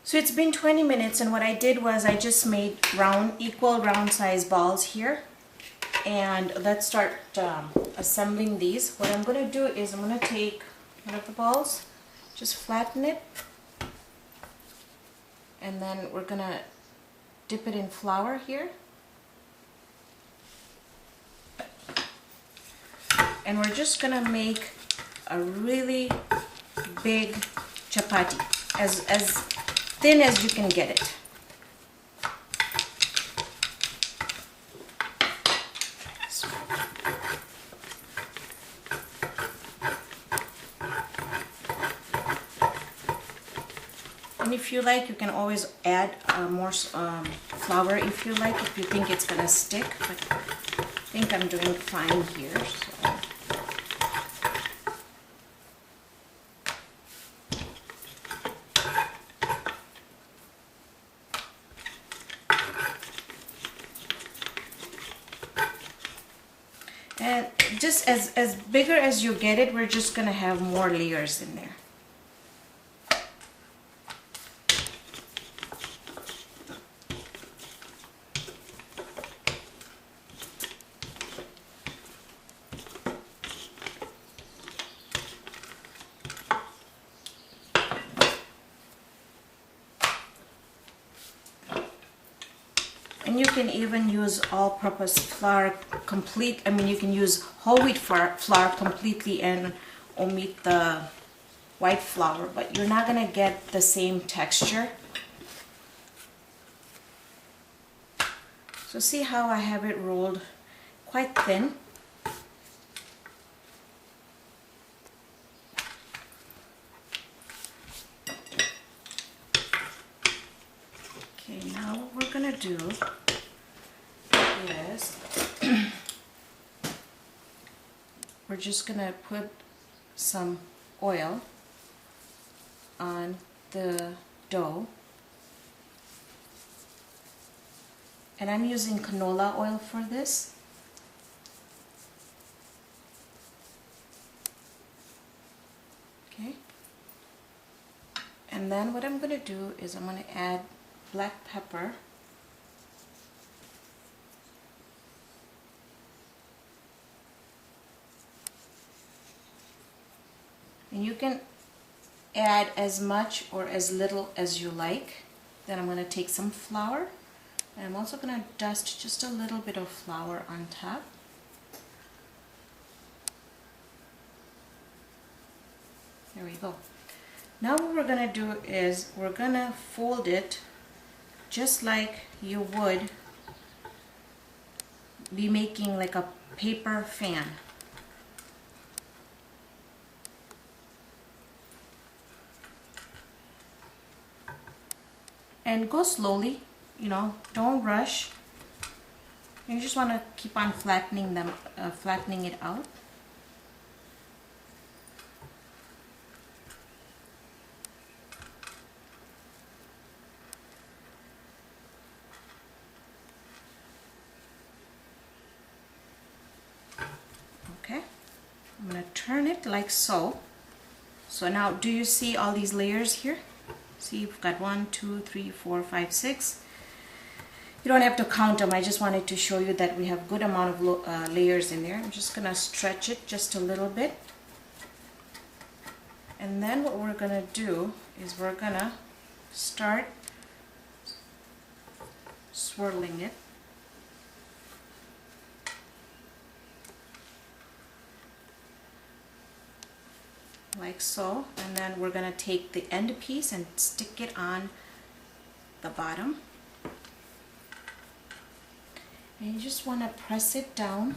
So it's been 20 minutes, and what I did was I just made equal round size balls here. And let's start assembling these. What I'm going to do is I'm going to take one of the balls, just flatten it, and then we're going to dip it in flour here. And we're just going to make a really big chapati, as thin as you can get it. And if you like, you can always add more flour if you like, if you think it's gonna stick, but I think I'm doing fine here. So. And just as bigger as you get it, we're just gonna have more layers in there. And you can even use all-purpose flour you can use whole wheat flour completely and omit the white flour, but you're not gonna get the same texture. So see how I have it rolled quite thin. Okay, now what we're gonna do is we're just gonna put some oil on the dough, and I'm using canola oil for this. Okay, and then what I'm gonna do is I'm gonna add black pepper. And you can add as much or as little as you like. Then I'm going to take some flour, and I'm also going to dust just a little bit of flour on top. There we go. Now what we're going to do is we're going to fold it just like you would be making like a paper fan. And go slowly, don't rush. You just want to keep on flattening it out. Okay, I'm going to turn it like so. So now, do you see all these layers here? See, you've got 1, 2, 3, 4, 5, 6. You don't have to count them. I just wanted to show you that we have good amount of layers in there. I'm just gonna stretch it just a little bit, and then what we're gonna do is we're gonna start swirling it. Like so, and then we're going to take the end piece and stick it on the bottom, and you just want to press it down.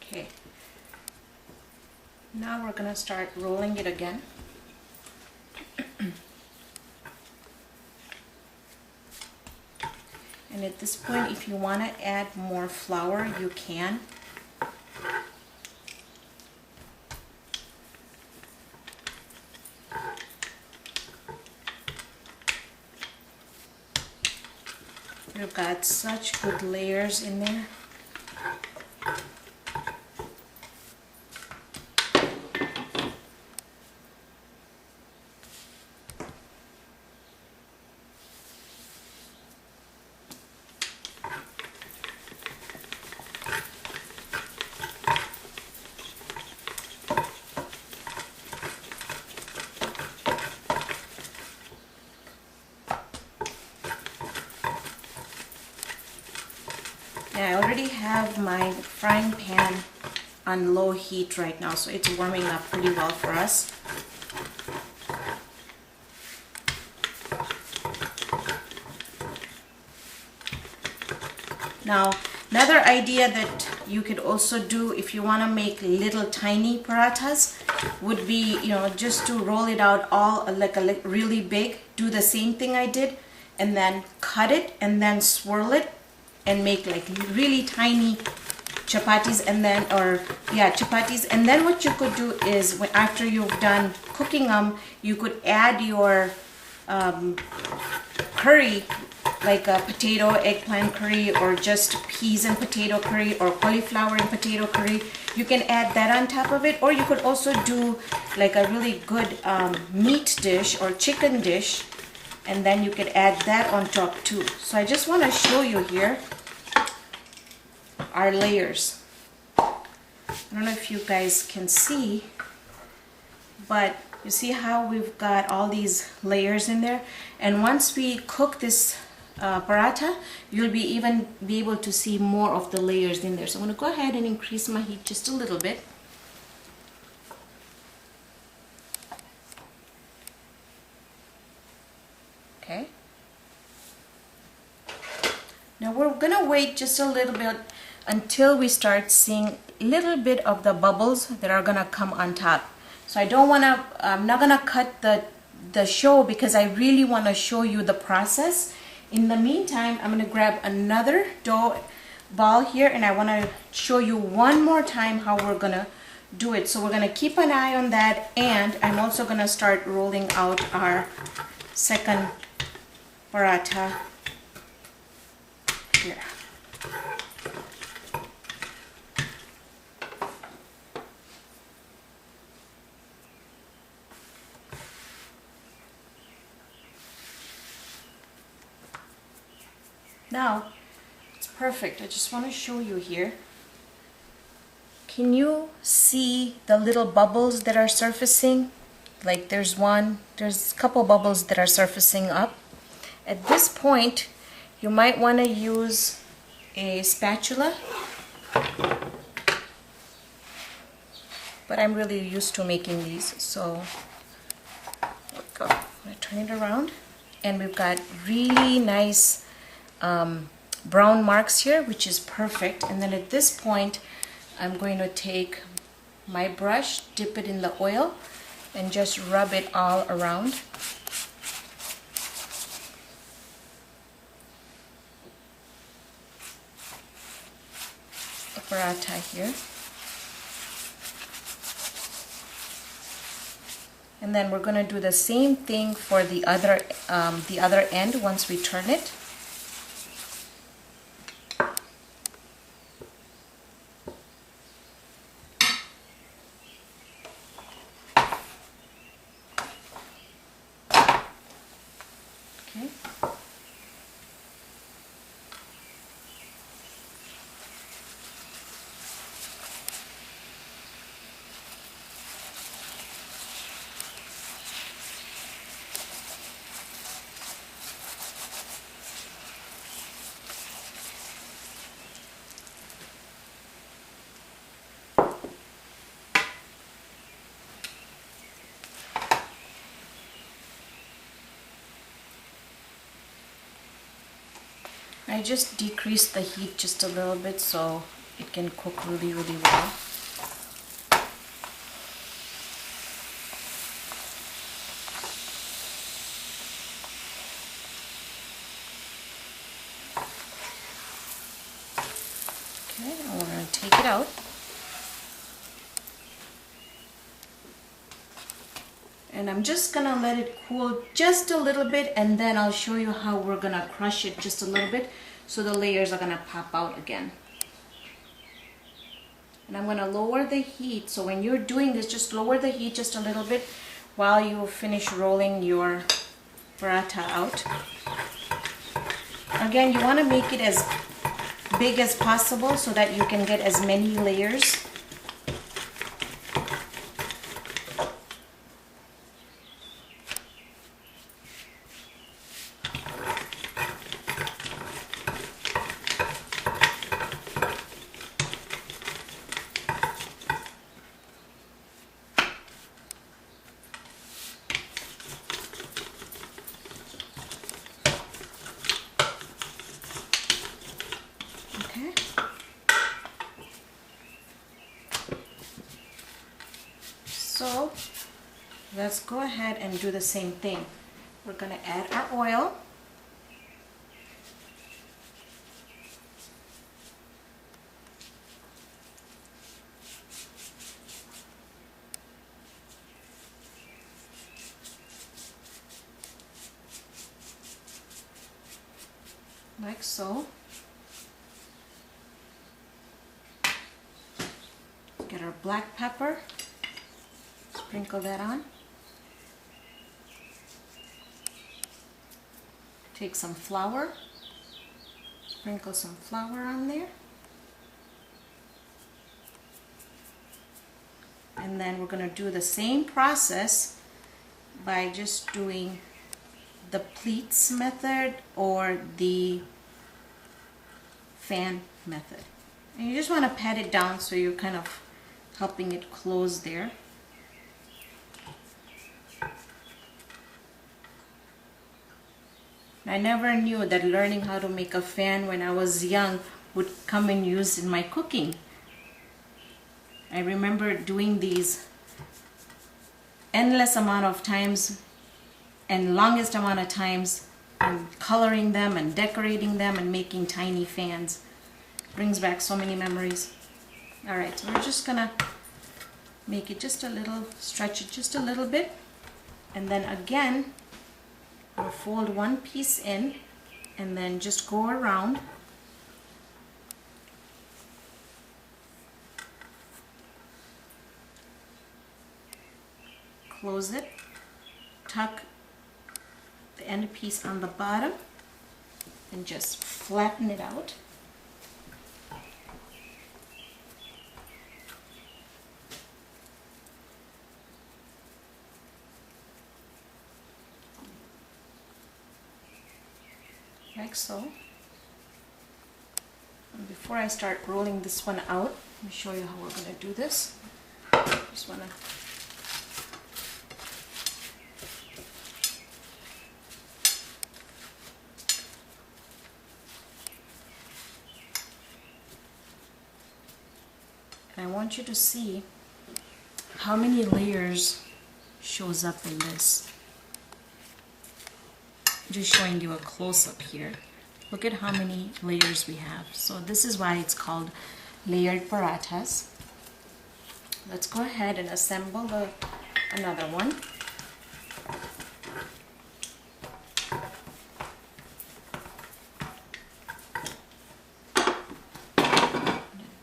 Okay, now we're going to start rolling it again. And at this point, if you want to add more flour, you can. You're we've got such good layers in there. I already have my frying pan on low heat right now, so it's warming up pretty well for us. Now, another idea that you could also do if you want to make little tiny parathas would be, just to roll it out all like really big. Do the same thing I did, and then cut it and then swirl it and make like really tiny chapatis, and then chapatis. And then what you could do is, after you've done cooking them, you could add your curry, like a potato eggplant curry, or just peas and potato curry, or cauliflower and potato curry. You can add that on top of it, or you could also do like a really good meat dish or chicken dish, and then you could add that on top too. So I just want to show you here our layers. I don't know if you guys can see, but you see how we've got all these layers in there. And once we cook this paratha, you'll be able to see more of the layers in there. So I'm going to go ahead and increase my heat just a little bit. Okay. Now we're going to wait just a little bit until we start seeing a little bit of the bubbles that are going to come on top. So I'm not going to cut the show, because I really want to show you the process. In the meantime, I'm going to grab another dough ball here, and I want to show you one more time how we're going to do it. So we're going to keep an eye on that, and I'm also going to start rolling out our second paratha here. Now, it's perfect. I just want to show you here. Can you see the little bubbles that are surfacing? Like there's a couple bubbles that are surfacing up. At this point, you might want to use a spatula. But I'm really used to making these, so there we go. I'm going to turn it around, and we've got really nice brown marks here, which is perfect. And then at this point, I'm going to take my brush, dip it in the oil, and just rub it all around. The paratha here. And then we're going to do the same thing for the other end once we turn it. Okay. I just decreased the heat just a little bit so it can cook really, really well. Okay, I'm going to take it out. And I'm just going to let it cool just a little bit, and then I'll show you how we're going to crush it just a little bit. so the layers are gonna pop out again. And I'm gonna lower the heat, so when you're doing this, just lower the heat just a little bit while you finish rolling your paratha out. Again, you wanna make it as big as possible so that you can get as many layers. So let's go ahead and do the same thing. We're going to add our oil. Like so. Get our black pepper. Sprinkle that on. Take some flour, sprinkle some flour on there. And then we're going to do the same process by just doing the pleats method or the fan method. And you just want to pat it down so you're kind of helping it close there. I never knew that learning how to make a fan when I was young would come in use in my cooking. I remember doing these endless amount of times and longest amount of times and coloring them and decorating them and making tiny fans. Brings back so many memories. Alright, so we're just gonna make it just a little, stretch it just a little bit, and then again we'll fold one piece in and then just go around. Close it, tuck the end piece on the bottom and just flatten it out. Like so. And before I start rolling this one out, let me show you how we're going to do this. Just want to I want you to see how many layers shows up in this. Just showing you a close-up here. Look at how many layers we have. So this is why it's called layered parathas. Let's go ahead and assemble another one.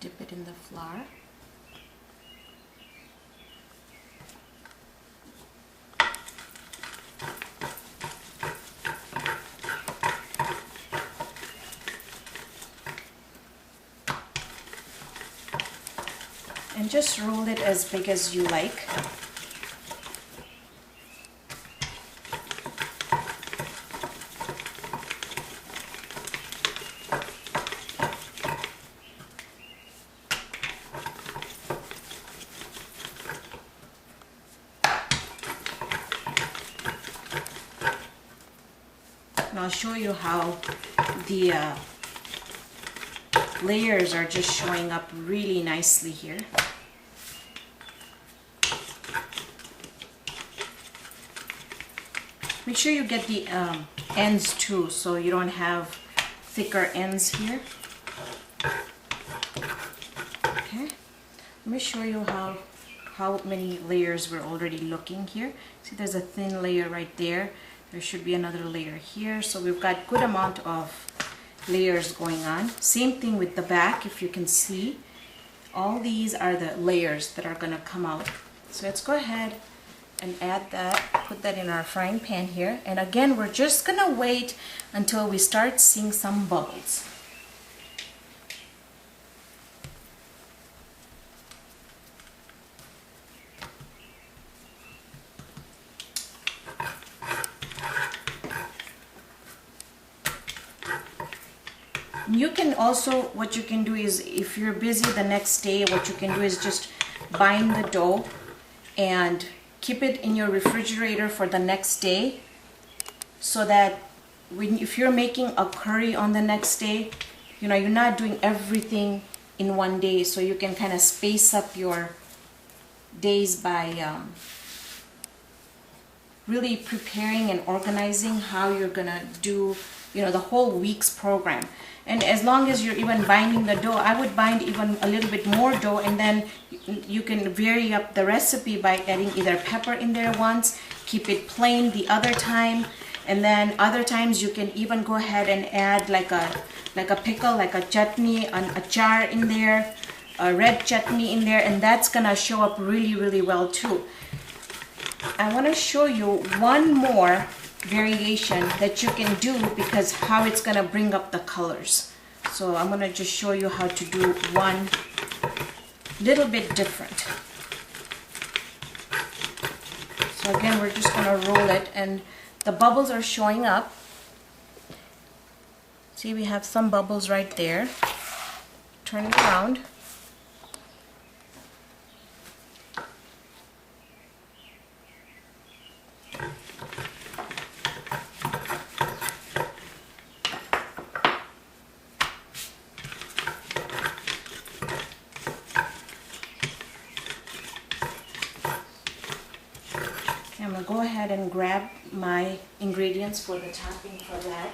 Dip it in the flour. And just roll it as big as you like. And I'll show you how the layers are just showing up really nicely here. Make sure you get the ends too, so you don't have thicker ends here. Okay, let me show you how many layers we're already looking here. See, there's a thin layer right there. There should be another layer here, so we've got good amount of layers going on. Same thing with the back, if you can see. All these are the layers that are gonna come out. So let's go ahead and add that, put that in our frying pan here. And again, we're just gonna wait until we start seeing some bubbles. You can also, what you can do is, if you're busy the next day, what you can do is just bind the dough and keep it in your refrigerator for the next day, so that if you're making a curry on the next day, you know, you're not doing everything in one day, so you can kind of space up your days by really preparing and organizing how you're gonna do, you know, the whole week's program. And as long as you're even binding the dough, I would bind even a little bit more dough, and then you can vary up the recipe by adding either pepper in there once, keep it plain the other time, and then other times you can even go ahead and add like a pickle, like a chutney, an achar in there, a red chutney in there, and that's gonna show up really, really well too. I want to show you one more variation that you can do, because how it's going to bring up the colors. So I'm going to just show you how to do one little bit different. So again, we're just going to roll it, and the bubbles are showing up. See, we have some bubbles right there. Turn it around. I'm going to go ahead and grab my ingredients for the topping for that.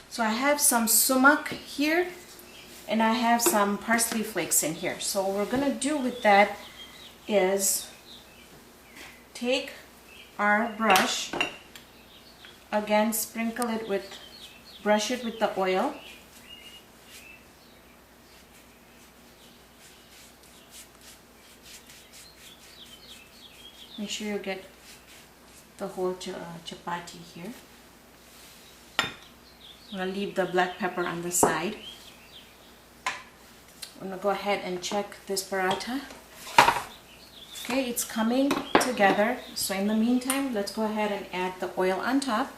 So I have some sumac here, and I have some parsley flakes in here. So what we're going to do with that is take our brush, again sprinkle it with, brush it with the oil. Make sure you get the whole chapati here. I'm going to leave the black pepper on the side. I'm going to go ahead and check this paratha. Okay, it's coming together. So in the meantime, let's go ahead and add the oil on top.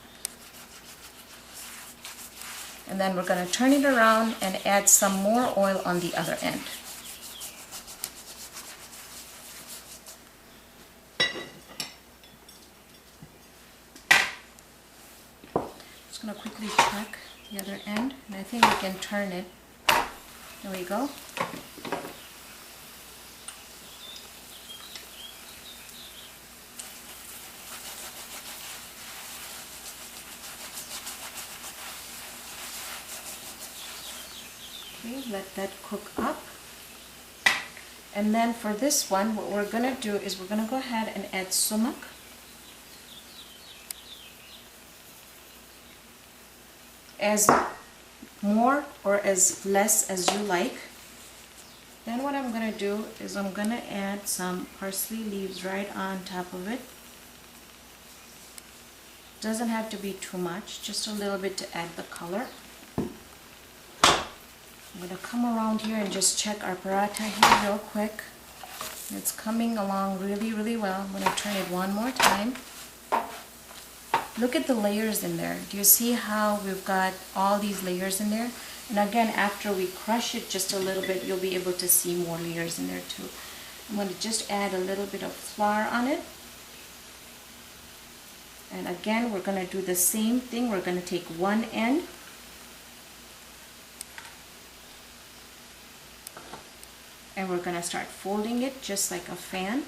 And then we're going to turn it around and add some more oil on the other end. Just going to quickly check the other end, and I think we can turn it. There we go. Okay, let that cook up. And then for this one, what we're going to do is we're going to go ahead and add sumac. As more or as less as you like. Then what I'm going to do is I'm going to add some parsley leaves right on top of it. Doesn't have to be too much, just a little bit to add the color. I'm going to come around here and just check our paratha here real quick. It's coming along really, really well. I'm going to turn it one more time. Look at the layers in there. Do you see how we've got all these layers in there? And again, after we crush it just a little bit, you'll be able to see more layers in there too. I'm going to just add a little bit of flour on it. And again, we're going to do the same thing. We're going to take one end and we're going to start folding it just like a fan.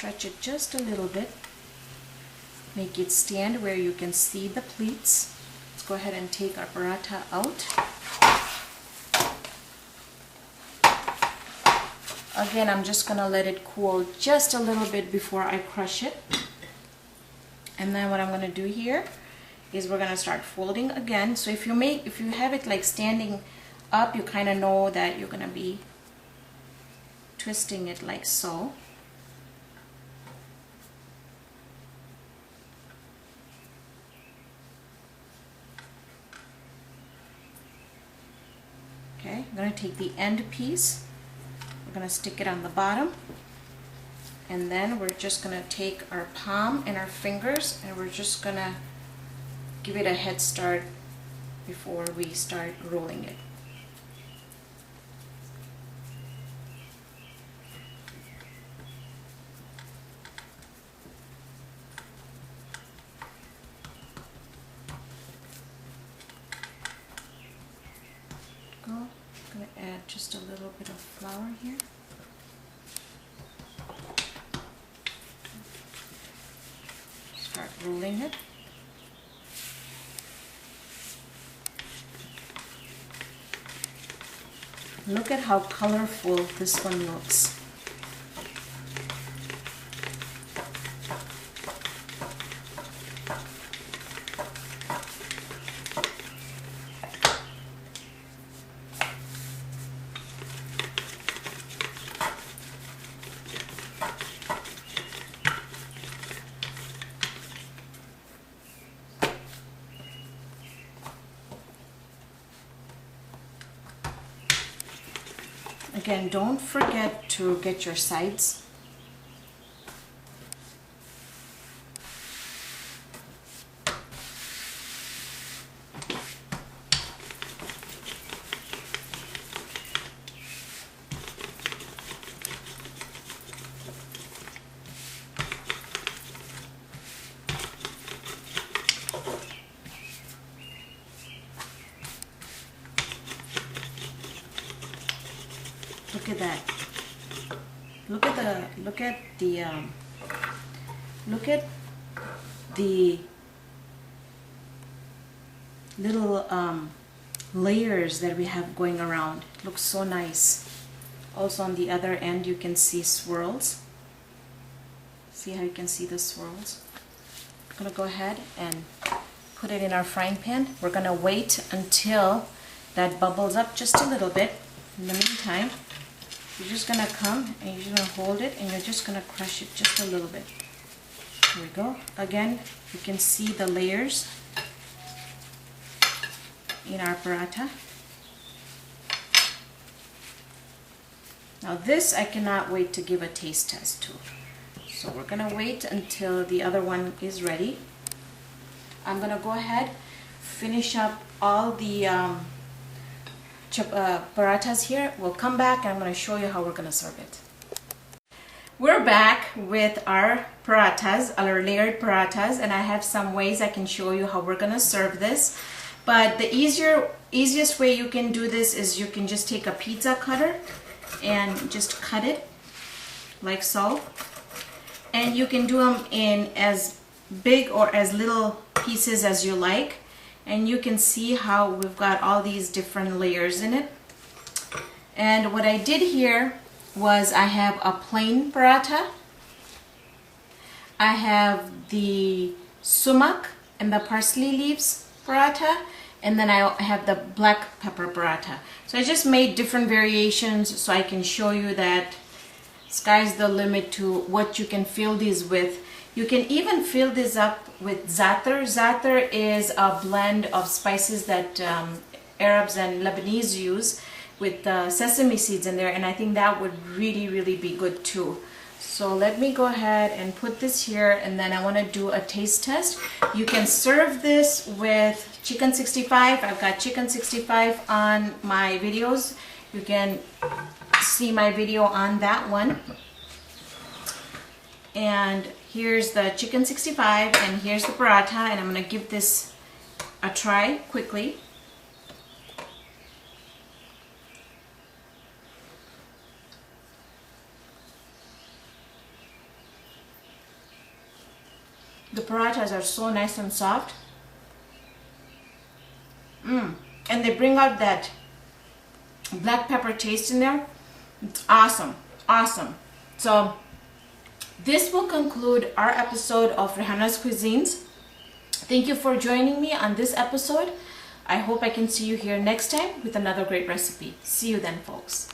Stretch it just a little bit. Make it stand where you can see the pleats. Let's go ahead and take our paratha out. Again, I'm just gonna let it cool just a little bit before I crush it. And then what I'm gonna do here is we're gonna start folding again. So if you have it like standing up, you kind of know that you're gonna be twisting it like so. Okay, I'm gonna take the end piece. We're gonna stick it on the bottom. And then we're just gonna take our palm and our fingers and we're just gonna give it a head start before we start rolling it. I'm gonna add just a little bit of flour here. Start rolling it. Look at how colorful this one looks. Again, don't forget to get your sides. Look at that. Look at the little layers that we have going around. It looks so nice. Also on the other end you can see swirls. See how you can see the swirls? I'm gonna go ahead and put it in our frying pan. We're gonna wait until that bubbles up just a little bit. In the meantime, you're just gonna come and you're gonna hold it and you're just gonna crush it just a little bit. Here we go. Again, you can see the layers in our paratha. Now this I cannot wait to give a taste test to. So we're gonna wait until the other one is ready. I'm gonna go ahead, finish up all the parathas here. We'll come back and I'm going to show you how we're going to serve it. We're back with our parathas, our layered parathas, and I have some ways I can show you how we're going to serve this. But the easiest way you can do this is you can just take a pizza cutter and just cut it like so. And you can do them in as big or as little pieces as you like. And you can see how we've got all these different layers in it. And what I did here was I have a plain paratha. I have the sumac and the parsley leaves paratha. And then I have the black pepper paratha. So I just made different variations so I can show you that sky's the limit to what you can fill these with. You can even fill this up with za'atar. Za'atar is a blend of spices that Arabs and Lebanese use with sesame seeds in there, and I think that would really be good too. So let me go ahead and put this here, and then I want to do a taste test. You can serve this with chicken 65. I've got chicken 65 on my videos. You can see my video on that one. And here's the chicken 65 and here's the paratha, and I'm going to give this a try quickly. parathas are so nice and soft. And they bring out that black pepper taste in there. It's awesome, awesome. So this will conclude our episode of Raihana's Cuisines. Thank you for joining me on this episode. I hope I can see you here next time with another great recipe. See you then, folks.